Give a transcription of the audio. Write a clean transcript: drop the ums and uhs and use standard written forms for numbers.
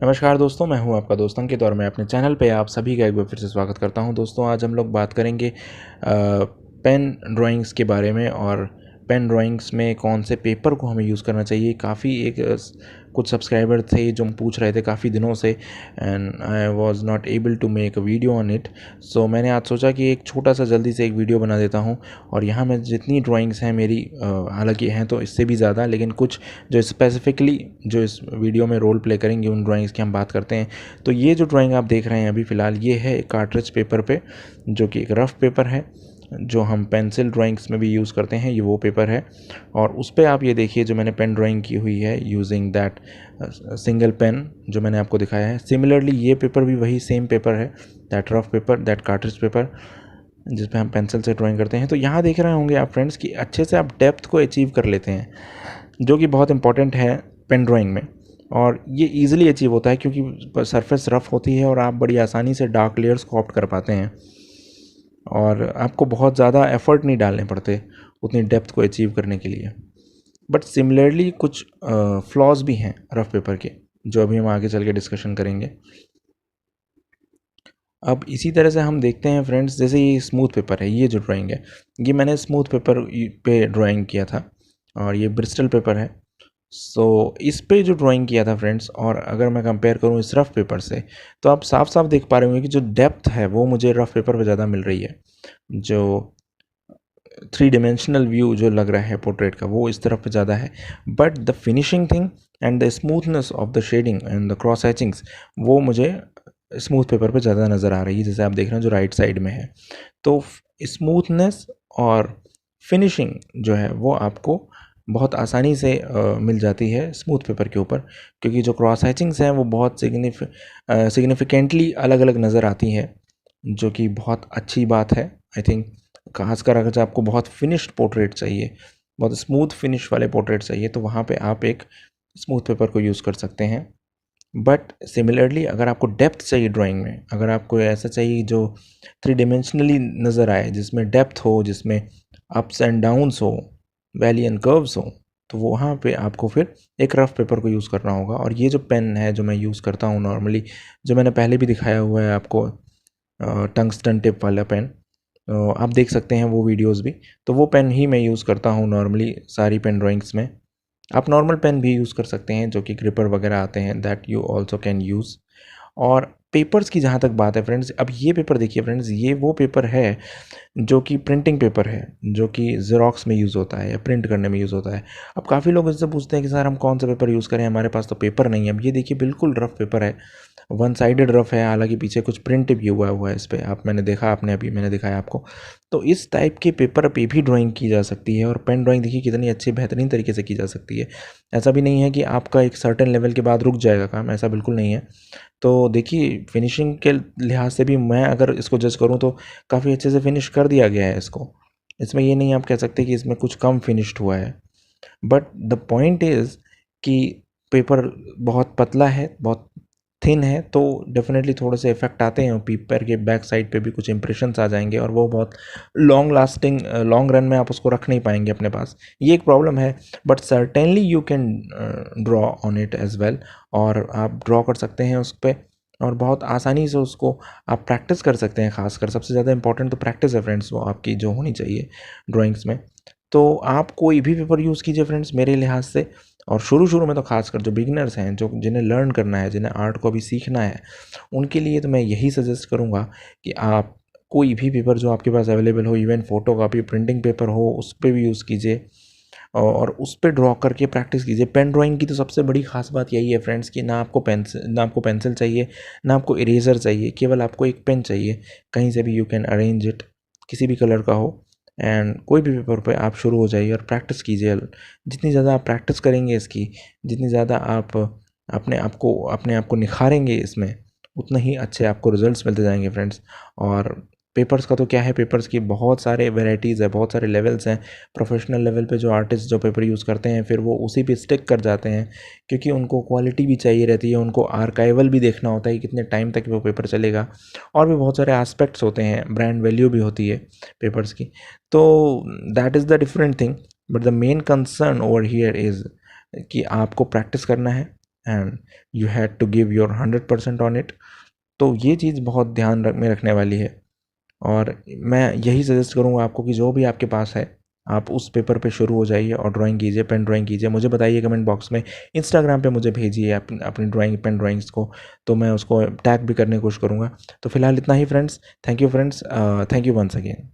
नमस्कार दोस्तों, मैं हूं आपका दोस्त अंकित और मैं अपने चैनल पे आप सभी का एक बार फिर से स्वागत करता हूं। दोस्तों, आज हम लोग बात करेंगे पेन ड्राइंग्स के बारे में और पेन ड्राइंग्स में कौन से पेपर को हमें यूज़ करना चाहिए। काफ़ी कुछ सब्सक्राइबर थे जो पूछ रहे थे काफ़ी दिनों से, and I was not able to make a video on it. So मैंने आज सोचा कि एक छोटा सा जल्दी से एक वीडियो बना देता हूं। और यहाँ में जितनी ड्राइंग्स हैं मेरी, हालांकि हैं तो इससे भी ज़्यादा, लेकिन कुछ जो स्पेसिफिकली जो इस वीडियो में रोल प्ले करेंगे उन ड्राइंग्स की हम बात करते हैं। तो ये जो ड्राइंग आप देख रहे हैं अभी फ़िलहाल, ये है एक कार्ट्रिज पेपर पे, जो कि एक रफ़ पेपर है जो हम पेंसिल ड्राइंग्स में भी यूज़ करते हैं। ये वो पेपर है और उस पर आप ये देखिए जो मैंने पेन ड्राइंग की हुई है यूजिंग दैट सिंगल पेन जो मैंने आपको दिखाया है। सिमिलरली ये पेपर भी वही सेम पेपर है, that rough paper, that cartridge paper, जिस पे हम पेंसिल से ड्राइंग करते हैं। तो यहाँ देख रहे होंगे आप फ्रेंड्स कि अच्छे से आप डेप्थ को अचीव कर लेते हैं, जो कि बहुत इंपॉर्टेंट है पेन ड्राइंग में। और ये ईजिली अचीव होता है क्योंकि सरफेस रफ होती है और आप बड़ी आसानी से डार्क लेयर्स को ऑप्ट कर पाते हैं और आपको बहुत ज़्यादा एफर्ट नहीं डालने पड़ते उतनी डेप्थ को अचीव करने के लिए। बट सिमिलरली कुछ फ्लॉज भी हैं रफ पेपर के, जो अभी हम आगे चल के डिस्कशन करेंगे। अब इसी तरह से हम देखते हैं फ्रेंड्स, जैसे ये स्मूथ पेपर है, ये जो ड्राइंग है ये मैंने स्मूथ पेपर पे ड्राइंग किया था और ये ब्रिस्टल पेपर है। सो इस पे जो ड्राइंग किया था फ्रेंड्स, और अगर मैं कंपेयर करूँ इस रफ पेपर से, तो आप साफ साफ देख पा रहे होंगे कि जो डेप्थ है वो मुझे रफ पेपर पे ज़्यादा मिल रही है। जो 3 डायमेंशनल व्यू जो लग रहा है पोर्ट्रेट का, वो इस तरफ पे ज़्यादा है। But the finishing thing and the smoothness of the shading and the cross hatchings, वो मुझे स्मूथ पेपर पे ज़्यादा नज़र आ रही है, जैसे आप देख रहे हैं जो राइट साइड में है। तो स्मूथनेस और फिनिशिंग जो है वो आपको बहुत आसानी से मिल जाती है स्मूथ पेपर के ऊपर, क्योंकि जो क्रॉस हैचिंग्स हैं वो बहुत सिग्निफिकेंटली अलग अलग नज़र आती है, जो कि बहुत अच्छी बात है आई थिंक। खासकर अगर आपको बहुत फिनिश्ड पोर्ट्रेट चाहिए, बहुत स्मूथ फिनिश वाले पोर्ट्रेट चाहिए, तो वहाँ पे आप एक स्मूथ पेपर को यूज़ कर सकते हैं। बट सिमिलरली अगर आपको डेप्थ चाहिए ड्राइंग में, अगर आपको ऐसा चाहिए जो 3 डायमेंशनली नज़र आए, जिसमें डेप्थ हो, जिसमें अप्स एंड डाउन्स हो, वैली एंड कर्व्स हो, तो वहाँ पे आपको फिर एक रफ पेपर को यूज़ करना होगा। और ये जो पेन है जो मैं यूज़ करता हूँ नॉर्मली, जो मैंने पहले भी दिखाया हुआ है आपको, टंगस्टन टिप वाला पेन, आप देख सकते हैं वो वीडियोस भी। तो वो पेन ही मैं यूज़ करता हूँ नॉर्मली सारी पेन ड्राइंग्स में। आप नॉर्मल पेन भी यूज़ कर सकते हैं जो कि ग्रिपर वगैरह आते हैं, that you also can use. और पेपर्स की जहाँ तक बात है फ्रेंड्स, अब ये पेपर देखिए फ्रेंड्स, ये वो पेपर है जो कि प्रिंटिंग पेपर है, जो कि ज़ेरॉक्स में यूज़ होता है या प्रिंट करने में यूज़ होता है। अब काफ़ी लोग इससे पूछते हैं कि सर हम कौन सा पेपर यूज़ करें, हमारे पास तो पेपर नहीं है। अब ये देखिए बिल्कुल रफ पेपर है, वन साइडेड रफ है, हालांकि पीछे कुछ प्रिंट भी हुआ है इस पर, आप मैंने देखा, आपने अभी मैंने दिखाया आपको। तो इस टाइप के पेपर पे भी ड्राइंग की जा सकती है और पेन ड्राइंग देखिए कितनी अच्छी बेहतरीन तरीके से की जा सकती है। ऐसा भी नहीं है कि आपका एक सर्टेन लेवल के बाद रुक जाएगा काम, ऐसा बिल्कुल नहीं है। तो देखिए फिनिशिंग के लिहाज से भी मैं अगर इसको जज करूँ तो काफ़ी अच्छे से फिनिश कर दिया गया है इसको। इसमें ये नहीं आप कह सकते कि इसमें कुछ कम फिनिश्ड हुआ है। बट द पॉइंट इज़ कि पेपर बहुत पतला है, बहुत थिन है, तो डेफिनेटली थोड़े से इफेक्ट आते हैं। पेपर के बैक साइड पे भी कुछ इंप्रेशंस आ जाएंगे और वो बहुत लॉन्ग लास्टिंग, लॉन्ग रन में आप उसको रख नहीं पाएंगे अपने पास, ये एक प्रॉब्लम है। But certainly you can draw on it as well, और आप ड्रॉ कर सकते हैं उस पर और बहुत आसानी से उसको आप प्रैक्टिस कर सकते हैं। खासकर सबसे ज़्यादा इंपॉर्टेंट तो प्रैक्टिस है फ्रेंड्स, वो आपकी जो होनी चाहिए ड्राइंग्स में। तो आप कोई भी पेपर यूज़ कीजिए फ्रेंड्स मेरे लिहाज से। और शुरू शुरू में तो खासकर जो बिगिनर्स हैं, जो जिन्हें लर्न करना है, जिन्हें आर्ट को अभी सीखना है, उनके लिए तो मैं यही सजेस्ट करूँगा कि आप कोई भी पेपर जो आपके पास अवेलेबल हो, इवन फोटोकॉपी प्रिंटिंग पेपर हो, उस पर भी यूज़ कीजिए और उस पर ड्रॉ करके प्रैक्टिस कीजिए। पेन ड्राइंग की तो सबसे बड़ी खास बात यही है फ्रेंड्स कि ना आपको पेंसिल चाहिए, ना आपको इरेज़र चाहिए, केवल आपको एक पेन चाहिए। कहीं से भी यू कैन अरेंज इट, किसी भी कलर का हो, एंड कोई भी पेपर पे आप शुरू हो जाइए और प्रैक्टिस कीजिए। जितनी ज़्यादा आप प्रैक्टिस करेंगे इसकी, जितनी ज़्यादा आप अपने आप को निखारेंगे इसमें, उतना ही अच्छे आपको रिजल्ट्स मिलते जाएंगे फ्रेंड्स। और पेपर्स का तो क्या है, पेपर्स की बहुत सारे वेराइटीज़ है, बहुत सारे लेवल्स हैं। प्रोफेशनल लेवल पे जो आर्टिस्ट जो पेपर यूज़ करते हैं, फिर वो उसी पे स्टिक कर जाते हैं, क्योंकि उनको क्वालिटी भी चाहिए रहती है, उनको आर्काइवल भी देखना होता है कि कितने टाइम तक वो पेपर चलेगा, और भी बहुत सारे एस्पेक्ट्स होते हैं, ब्रांड वैल्यू भी होती है पेपर्स की। तो that is the different thing. But the main concern over here is कि आपको प्रैक्टिस करना है, and you had to give your 100% on it. तो ये चीज़ बहुत ध्यान में रखने वाली है। और मैं यही सजेस्ट करूँगा आपको कि जो भी आपके पास है, आप उस पेपर पे शुरू हो जाइए और ड्राइंग कीजिए, पेन ड्राइंग कीजिए। मुझे बताइए कमेंट बॉक्स में, इंस्टाग्राम पे मुझे भेजिए अपनी ड्राइंग, पेन ड्राइंग्स को, तो मैं उसको टैग भी करने की कोशिश करूँगा। तो फिलहाल इतना ही friends. Thank you friends, thank you once again.